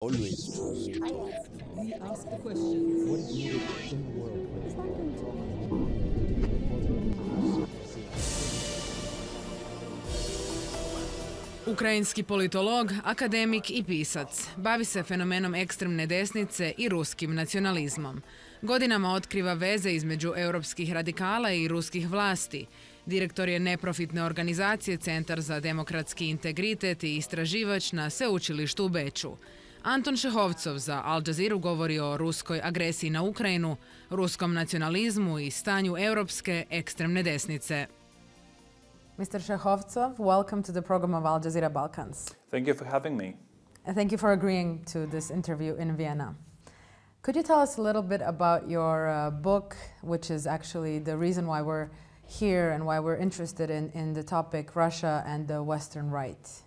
Always trust. We ask the questions. What is needed in the world? Ukrajinski politolog, akademik i pisac. Bavi se fenomenom ekstremne desnice i ruskim nacionalizmom. Godinama otkriva veze između evropskih radikala i ruskih vlasti. Direktor je neprofitne organizacije Centar za demokratski integritet i istraživač na sveučilištu u Beču. Anton Šehovcov za Al Jazeeru govori o ruskoj agresiji na Ukrajinu, ruskom nacionalizmu i stanju evropske ekstremne desnice. Mr. Šehovcov, welcome to the program of Al Jazeera Balkans. Thank you for having me. And thank you for agreeing to this interview in Vienna. Could you tell us a little bit about your book, which is actually the reason why we're here and why we're interested in the topic Russia and the Western right?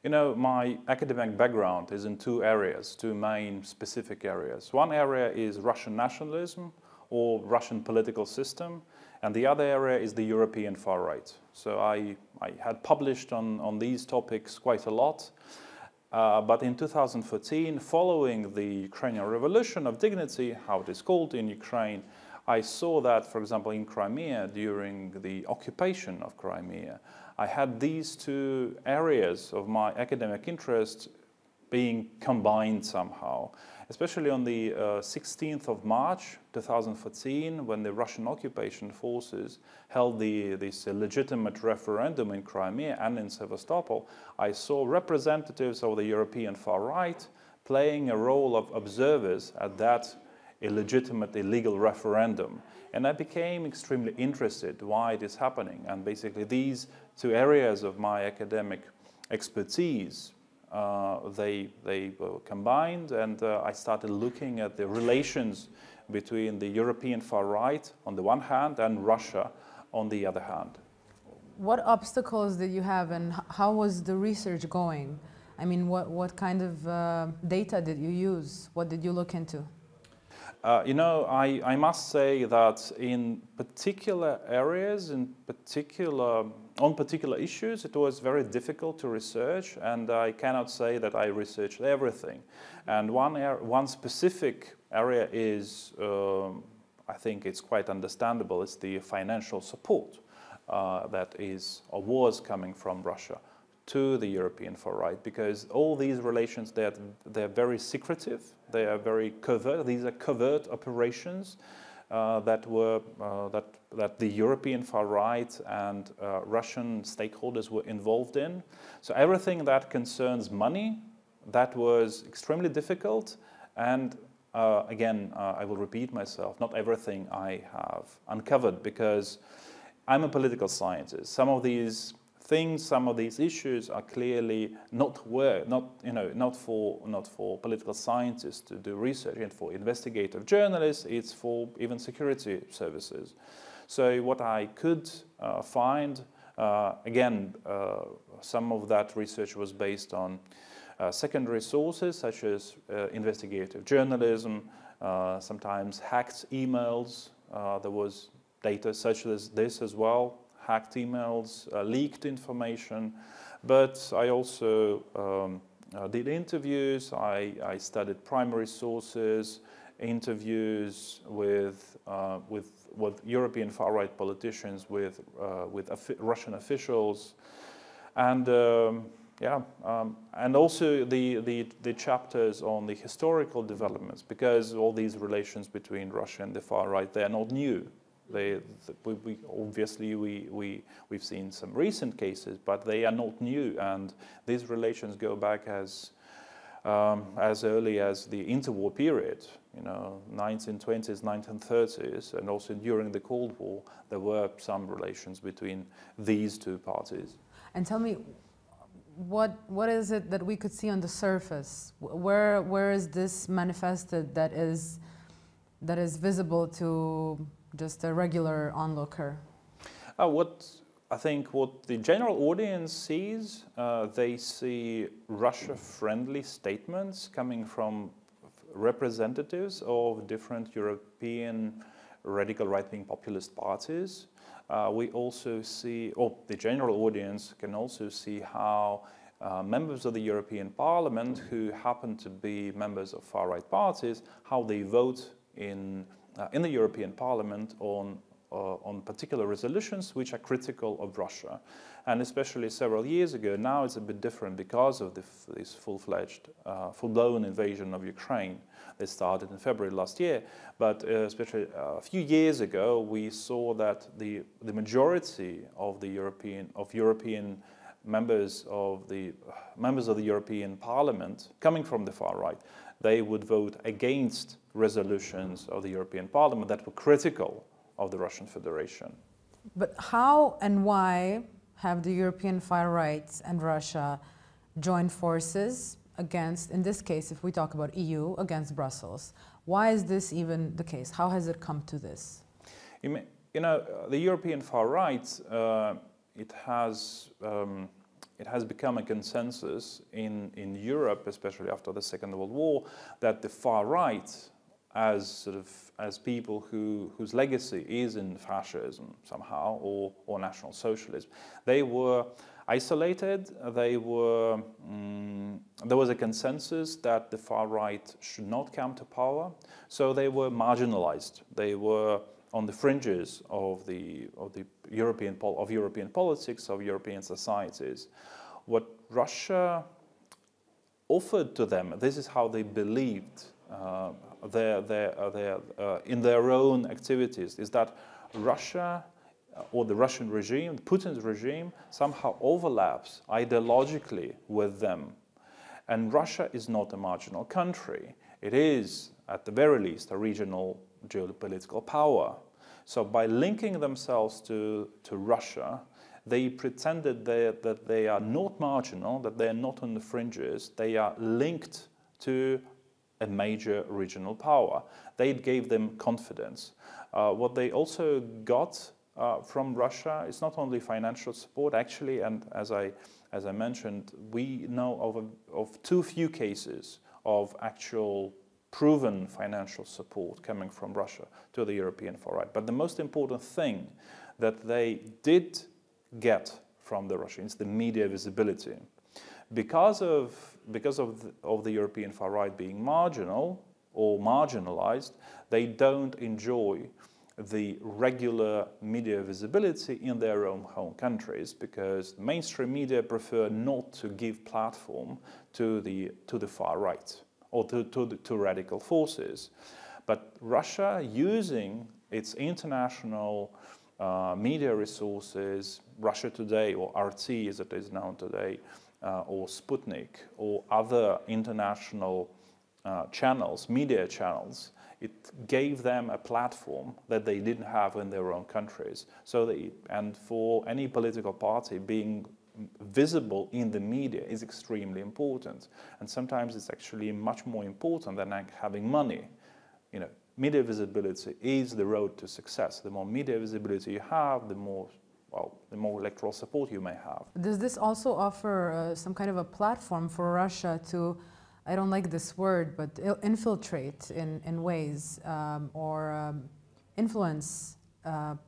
You know, my academic background is in two areas, two main specific areas. One area is Russian nationalism or Russian political system, and the other area is the European far right. So I had published on these topics quite a lot, but in 2014, following the Ukrainian Revolution of Dignity, how it is called in Ukraine, I saw that, for example, in Crimea, during the occupation of Crimea, I had these two areas of my academic interest being combined somehow, especially on the 16th of March 2014, when the Russian occupation forces held this legitimate referendum in Crimea and in Sevastopol. I saw representatives of the European far right playing a role of observers at that illegitimate, illegal referendum. And I became extremely interested why it is happening. And basically these two areas of my academic expertise, they were combined, and I started looking at the relations between the European far right on the one hand and Russia on the other hand. What obstacles did you have, and how was the research going? I mean, what kind of data did you use? What did you look into? You know, I must say that in particular areas, on particular issues, it was very difficult to research, and I cannot say that I researched everything. And one specific area is, I think it's quite understandable, it's the financial support that is or was coming from Russia to the European far right, because all these relations, they're very secretive, they are very covert. These are covert operations that the European far right and Russian stakeholders were involved in. So everything that concerns money, that was extremely difficult. And again, I will repeat myself, not everything I have uncovered, because I'm a political scientist. Some of these things, some of these issues are clearly not for political scientists to do research, and for investigative journalists, it's for even security services. So what I could find, again, some of that research was based on secondary sources such as investigative journalism, sometimes hacked emails. There was data such as this as well. Hacked emails, leaked information, but I also did interviews. I studied primary sources, interviews with European far right politicians, with Russian officials, and and also the chapters on the historical developments, because all these relations between Russia and the far right, they are not new. Obviously, we've seen some recent cases, but they are not new, and these relations go back as early as the interwar period, you know, 1920s, 1930s, and also during the Cold War, there were some relations between these two parties. And tell me, what is it that we could see on the surface? Where is this manifested that is visible to just a regular onlooker? I think what the general audience sees, they see Russia-friendly statements coming from representatives of different European radical right-wing populist parties. We also see, or the general audience can also see how members of the European Parliament who happen to be members of far-right parties, how they vote in the European Parliament on particular resolutions which are critical of Russia. And especially several years ago, now it's a bit different because of this full-fledged, full-blown invasion of Ukraine. They started in February last year, but especially a few years ago, we saw that the majority of the European members of the European Parliament, coming from the far right, they would vote against resolutions of the European Parliament that were critical of the Russian Federation. But how and why have the European far right and Russia joined forces against, in this case, if we talk about EU, against Brussels? Why is this even the case? How has it come to this? You know, the European far right, it has become a consensus in Europe, especially after the Second World War, that the far right, as people whose legacy is in fascism somehow or National Socialism, they were isolated. There was a consensus that the far right should not come to power, so they were marginalized. They were on the fringes of European politics, of European societies. What Russia offered to them, this is how they believed in their own activities, is that Russia or the Russian regime, Putin's regime, somehow overlaps ideologically with them. And Russia is not a marginal country. It is, at the very least, a regional geopolitical power. So by linking themselves to Russia, they pretended that they are not marginal, that they are not on the fringes, they are linked to a major regional power. They gave them confidence. What they also got from Russia is not only financial support, actually, and as I mentioned, we know of too few cases of actual proven financial support coming from Russia to the European far right. But the most important thing that they did get from the Russians, the media visibility. Because of the European far right being marginal or marginalized, they don't enjoy the regular media visibility in their own home countries, because mainstream media prefer not to give platform to the far right or to radical forces. But Russia, using its international media resources, Russia Today or RT as it is known today, or Sputnik or other international channels, media channels, it gave them a platform that they didn't have in their own countries. And for any political party, being visible in the media is extremely important. And sometimes it's actually much more important than having money. You know, media visibility is the road to success. The more media visibility you have, the more electoral support you may have. Does this also offer some kind of a platform for Russia to, I don't like this word, but infiltrate in ways or influence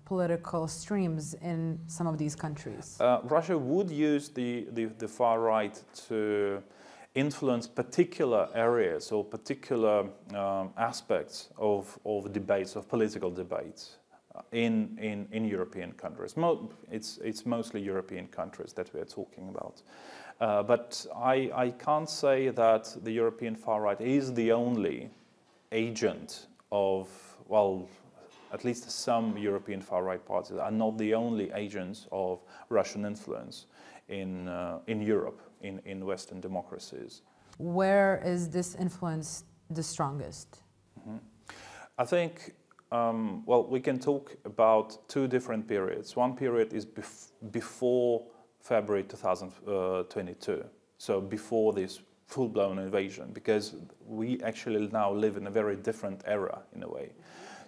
political streams in some of these countries? Russia would use the far right to influence particular areas or particular aspects of debates, of political debates in European countries. It's mostly European countries that we're talking about. But I can't say that the European far right is the only agent of, well, at least some European far right parties are not the only agents of Russian influence in Europe, in Western democracies. Where is this influence the strongest? Mm-hmm. I think, well, we can talk about two different periods. One period is before February 2022, so before this full-blown invasion, because we actually now live in a very different era in a way.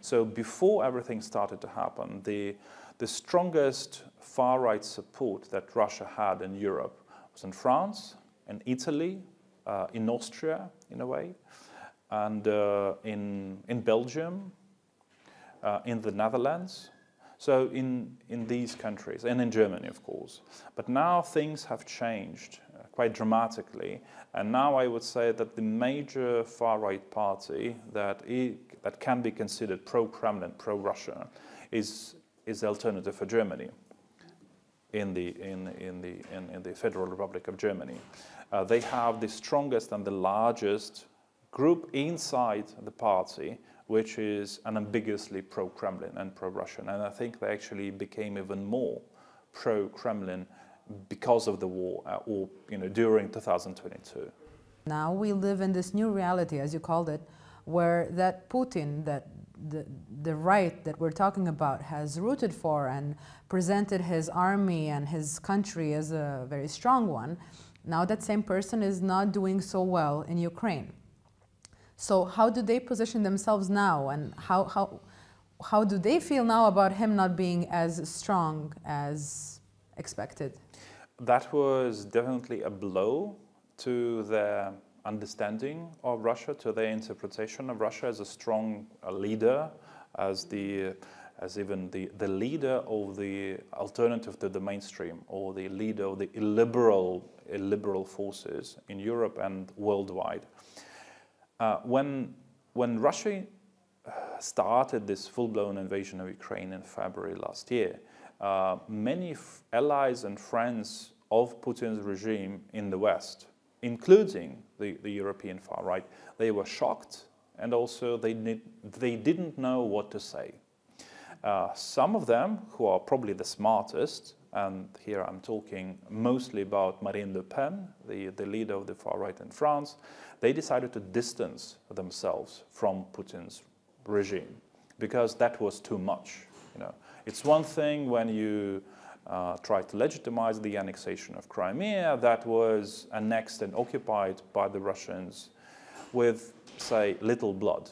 So before everything started to happen, the strongest far-right support that Russia had in Europe was in France, in Italy, in Austria in a way, and in Belgium, in the Netherlands. So in these countries, and in Germany, of course. But now things have changed quite dramatically. And now I would say that the major far-right party that can be considered pro-Kremlin, pro-Russia, is the Alternative for Germany in the Federal Republic of Germany. They have the strongest and the largest group inside the party, which is unambiguously pro-Kremlin and pro-Russian. And I think they actually became even more pro-Kremlin because of the war, or during 2022. Now we live in this new reality, as you called it, where that Putin, that the right that we're talking about, has rooted for and presented his army and his country as a very strong one. Now that same person is not doing so well in Ukraine. So how do they position themselves now, and how do they feel now about him not being as strong as expected? That was definitely a blow to their understanding of Russia, to their interpretation of Russia as a strong leader, as even the leader of the alternative to the mainstream, or the leader of the illiberal forces in Europe and worldwide. When Russia started this full-blown invasion of Ukraine in February last year, many allies and friends of Putin's regime in the West, including the European far right, they were shocked, and also they didn't know what to say. Some of them, who are probably the smartest, and here I'm talking mostly about Marine Le Pen, the leader of the far right in France, they decided to distance themselves from Putin's regime because that was too much. It's one thing when you try to legitimize the annexation of Crimea that was annexed and occupied by the Russians with, say, little blood.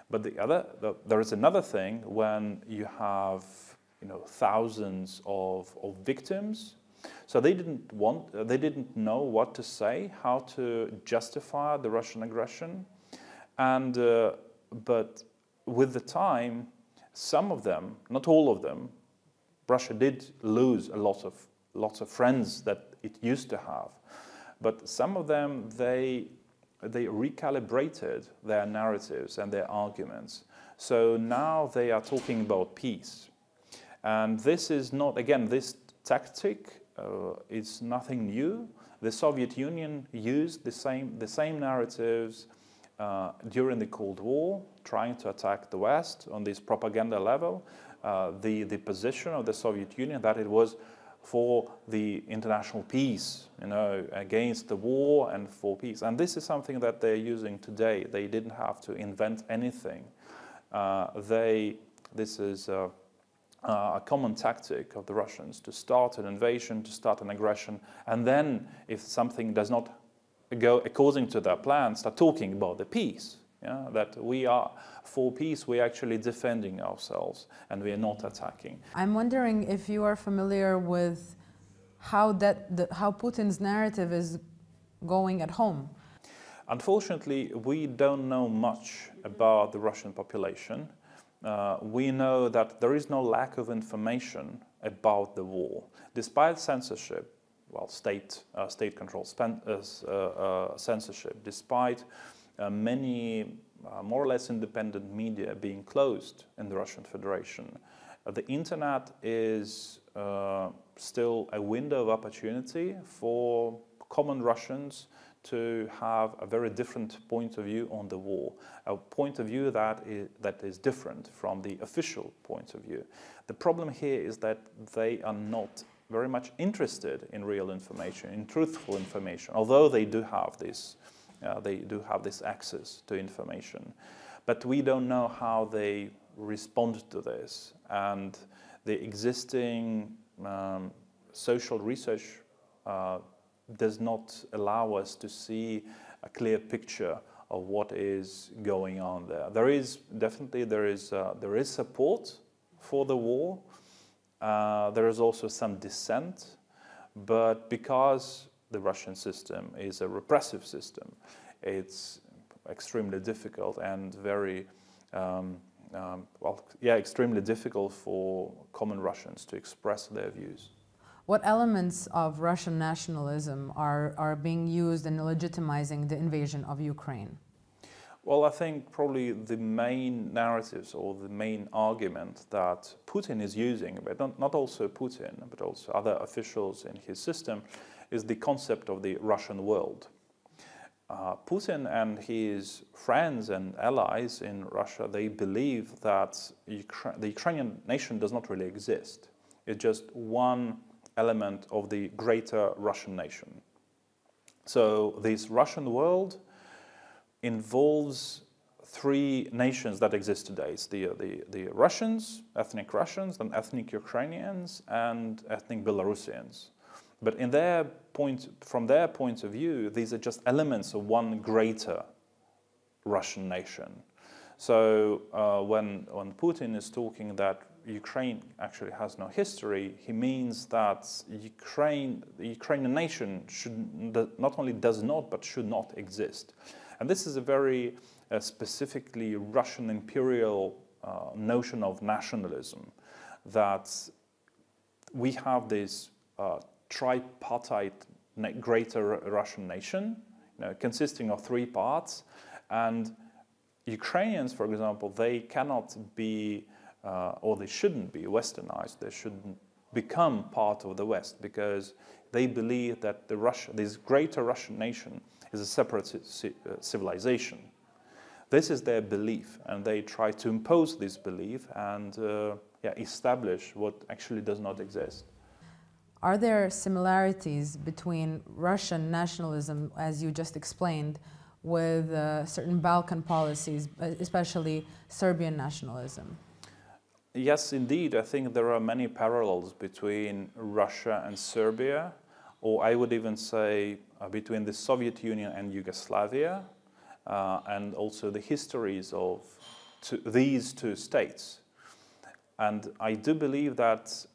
But there is another thing when you have thousands of victims. So they didn't know what to say, how to justify the Russian aggression, and but with the time, some of them, not all of them, Russia did lose lots of friends that it used to have, but some of them they recalibrated their narratives and their arguments. So now they are talking about peace, and this is not, again, this tactic is nothing new. The Soviet Union used the same narratives during the Cold War, trying to attack the West on this propaganda level. The position of the Soviet Union that it was for the international peace, against the war and for peace. And this is something that they're using today. They didn't have to invent anything. This is a common tactic of the Russians, to start an invasion, to start an aggression, and then if something does not go according to their plan, start talking about the peace. That we are for peace, we're actually defending ourselves and we are not attacking. I'm wondering if you are familiar with how Putin's narrative is going at home. Unfortunately, we don't know much about the Russian population. We know that there is no lack of information about the war. Despite censorship, well, state-controlled censorship, despite many more or less independent media being closed in the Russian Federation, the internet is still a window of opportunity for common Russians to have a very different point of view on the war, a point of view that is different from the official point of view. The problem here is that they are not very much interested in real information, in truthful information, although they do have this access to information. But we don't know how they respond to this, and the existing social research does not allow us to see a clear picture of what is going on there. There is support for the war. There is also some dissent, but because the Russian system is a repressive system, it's extremely difficult and very extremely difficult for common Russians to express their views. What elements of Russian nationalism are being used in legitimizing the invasion of Ukraine? Well, I think probably the main narratives or the main argument that Putin is using, but not also Putin, but also other officials in his system, is the concept of the Russian world. Putin and his friends and allies in Russia, they believe that the Ukrainian nation does not really exist. It's just one element of the greater Russian nation. So this Russian world involves three nations that exist today. It's the Russians, ethnic Russians, then ethnic Ukrainians, and ethnic Belarusians. But from their point of view, these are just elements of one greater Russian nation. So when Putin is talking that Ukraine actually has no history, he means that the Ukrainian nation not only does not, but should not exist. And this is a very specifically Russian imperial notion of nationalism, that we have this tripartite greater Russian nation, consisting of three parts, and Ukrainians, for example, they cannot be, or they shouldn't be westernized, they shouldn't become part of the West, because they believe that this greater Russian nation is a separate civilization. This is their belief, and they try to impose this belief and establish what actually does not exist. Are there similarities between Russian nationalism, as you just explained, with certain Balkan policies, especially Serbian nationalism? Yes, indeed. I think there are many parallels between Russia and Serbia, or I would even say between the Soviet Union and Yugoslavia, and also the histories of these two states. And I do believe that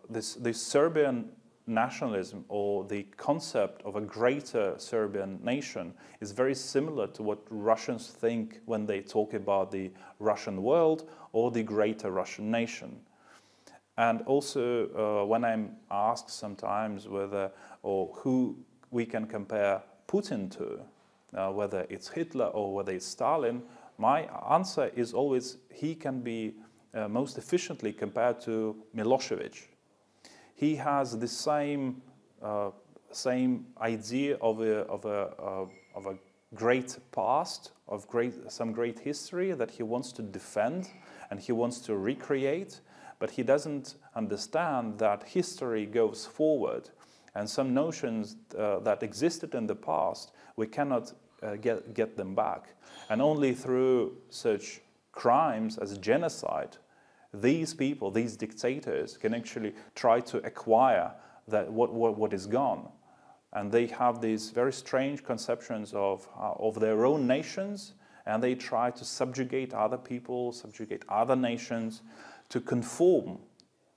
this Serbian nationalism, or the concept of a greater Serbian nation, is very similar to what Russians think when they talk about the Russian world or the greater Russian nation. And also when I'm asked sometimes whether or who we can compare Putin to, whether it's Hitler or whether it's Stalin, my answer is always he can be most efficiently compared to Milosevic. He has the same idea of a great past, of some great history that he wants to defend and he wants to recreate, but he doesn't understand that history goes forward, and some notions that existed in the past, we cannot get them back. And only through such crimes as genocide, these people, these dictators, can actually try to acquire what is gone. And they have these very strange conceptions of their own nations, and they try to subjugate other people, subjugate other nations, to conform,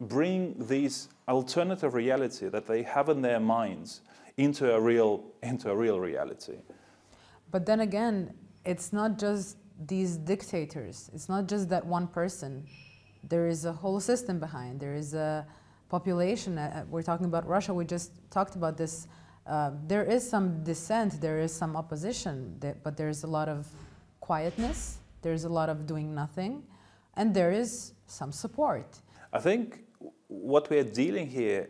bring this alternative reality that they have in their minds into a real reality. But then again, it's not just these dictators. It's not just that one person. There is a whole system behind. There is a population. We're talking about Russia. We just talked about this. There is some dissent. There is some opposition. But there is a lot of quietness. There is a lot of doing nothing. And there is some support. I think what we are dealing here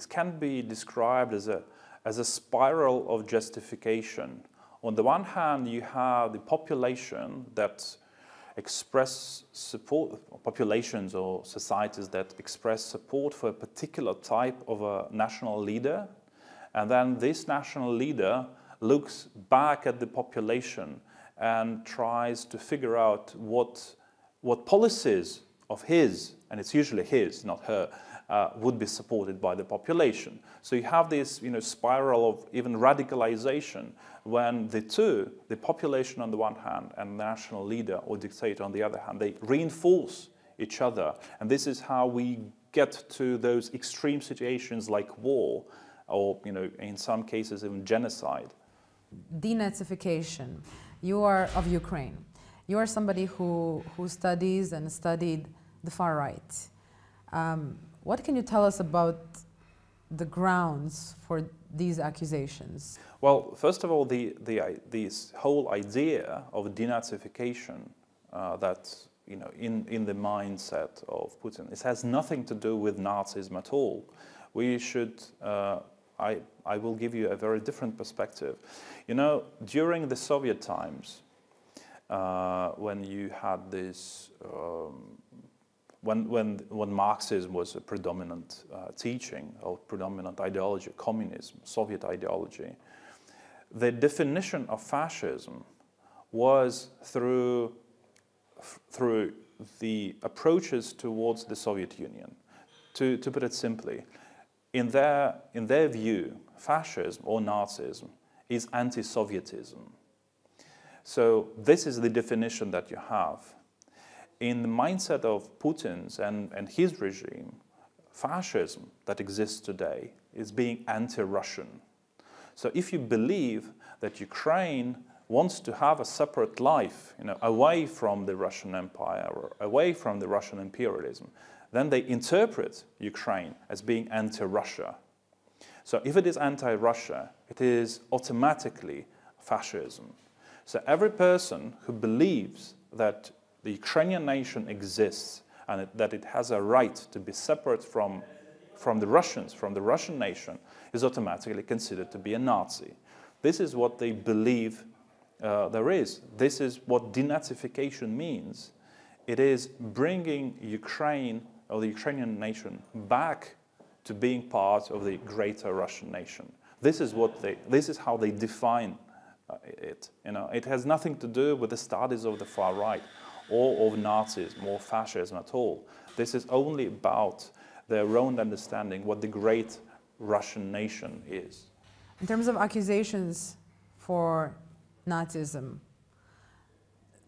can be described as a spiral of justification. On the one hand, you have the population that express support, populations or societies that express support for a particular type of a national leader, and then this national leader looks back at the population and tries to figure out what policies of his, and it's usually his, not her, would be supported by the population. So you have this spiral of even radicalization when the population on the one hand and the national leader or dictator on the other hand, they reinforce each other. And this is how we get to those extreme situations like war or, in some cases even genocide. Denazification. You are of Ukraine. You are somebody who studies and studied the far right. What can you tell us about the grounds for these accusations? Well, first of all, this whole idea of denazification that's in the mindset of Putin, it has nothing to do with Nazism at all. We should, I will give you a very different perspective. During the Soviet times, when you had this, when Marxism was a predominant teaching or predominant ideology, communism, Soviet ideology, the definition of fascism was through the approaches towards the Soviet Union. To put it simply, in their view, fascism or Nazism is anti-Sovietism. So this is the definition that you have. In the mindset of Putin's and his regime, fascism that exists today is being anti-Russian. So if you believe that Ukraine wants to have a separate life, away from the Russian Empire or away from the Russian imperialism, then they interpret Ukraine as being anti-Russia. So if it is anti-Russia, it is automatically fascism. So every person who believes that the Ukrainian nation exists and that it has a right to be separate from the Russians, from the Russian nation, is automatically considered to be a Nazi. This is what they believe there is. This is what denazification means. It is bringing Ukraine or the Ukrainian nation back to being part of the greater Russian nation. This is how they define it. It has nothing to do with the studies of the far right or of Nazism or fascism at all. This is only about their own understanding what the great Russian nation is. In terms of accusations for Nazism,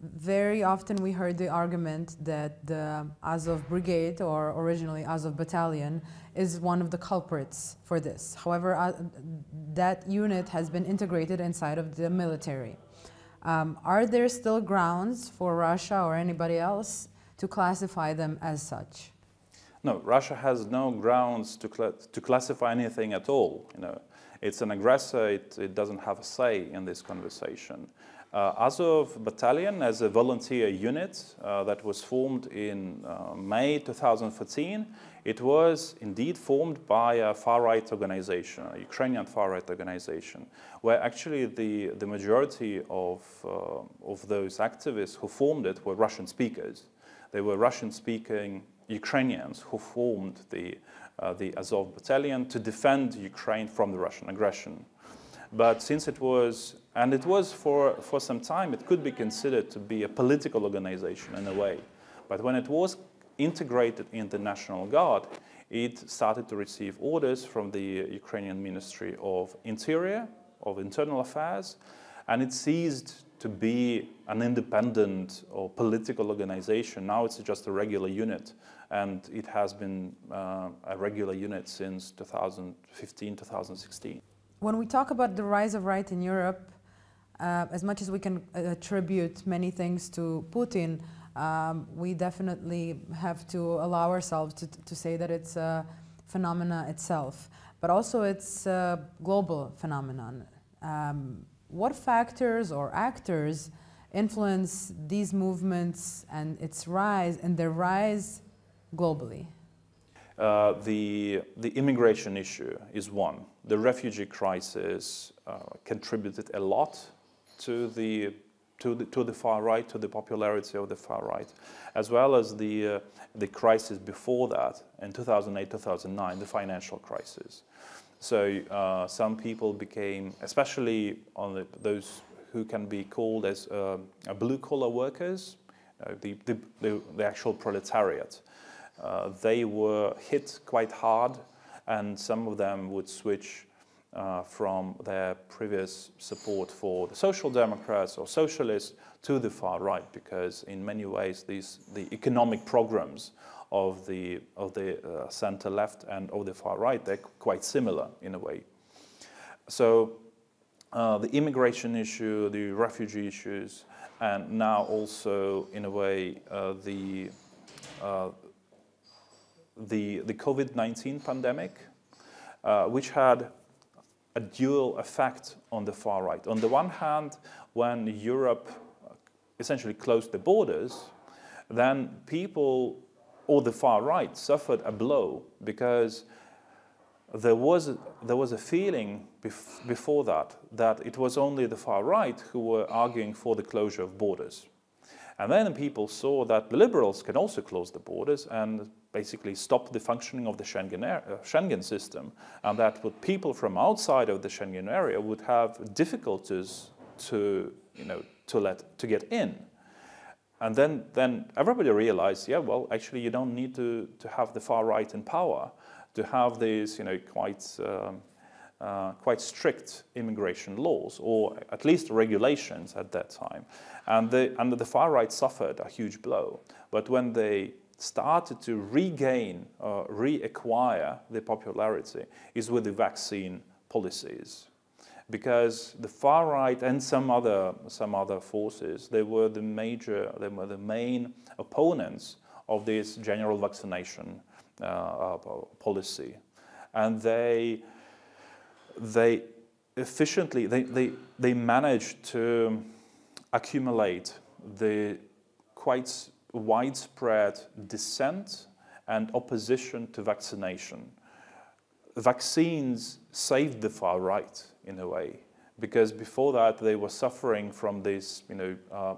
very often we heard the argument that the Azov Brigade, or originally Azov Battalion, is one of the culprits for this. However, that unit has been integrated inside of the military. Are there still grounds for Russia or anybody else to classify them as such? No, Russia has no grounds to classify anything at all. It's an aggressor, it doesn't have a say in this conversation. Azov Battalion, as a volunteer unit that was formed in May 2014, it was indeed formed by a far-right organization, a Ukrainian far-right organization, where actually the majority of those activists who formed it were Russian speakers. They were Russian-speaking Ukrainians who formed the Azov Battalion to defend Ukraine from the Russian aggression. But since it was for some time, it could be considered to be a political organization in a way. But when it was integrated in the National Guard, it started to receive orders from the Ukrainian Ministry of Interior, of Internal Affairs, and it ceased to be an independent or political organization. Now it's just a regular unit, and it has been a regular unit since 2015, 2016. When we talk about the rise of right in Europe, as much as we can attribute many things to Putin, we definitely have to allow ourselves to say that it's a phenomena itself, but also it's a global phenomenon. What factors or actors influence these movements and their rise globally? The immigration issue is one. The refugee crisis contributed a lot to the far right, to the popularity of the far right, as well as the crisis before that in 2008-2009, the financial crisis. So some people became, especially those who can be called as blue-collar workers, the actual proletariat. They were hit quite hard, and some of them would switch from their previous support for the Social Democrats or Socialists to the far right, because in many ways the economic programs of the center left and of the far right, they're quite similar in a way. So the immigration issue, the refugee issues, and now also in a way the COVID-19 pandemic, which had a dual effect on the far right. On the one hand, when Europe essentially closed the borders, then people, or the far right, suffered a blow because there was a feeling before that it was only the far right who were arguing for the closure of borders. And then people saw that the liberals can also close the borders and basically stop the functioning of the Schengen system, and that people from outside of the Schengen area would have difficulties to get in. And then everybody realized, yeah, well, actually you don't need to have the far right in power to have these, quite strict immigration laws, or at least regulations at that time. And the far right suffered a huge blow. But when they started to regain, reacquire the popularity, is with the vaccine policies. Because the far right and some other forces, they were the main opponents of this general vaccination policy, and they efficiently they managed to accumulate the quite widespread dissent and opposition to vaccination. Vaccines saved the far right in a way, because before that they were suffering from this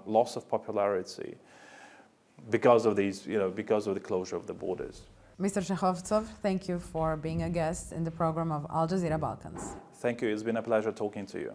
loss of popularity because of because of the closure of the borders. Mr. Šehovcov, thank you for being a guest in the program of Al Jazeera Balkans. Thank you. It's been a pleasure talking to you.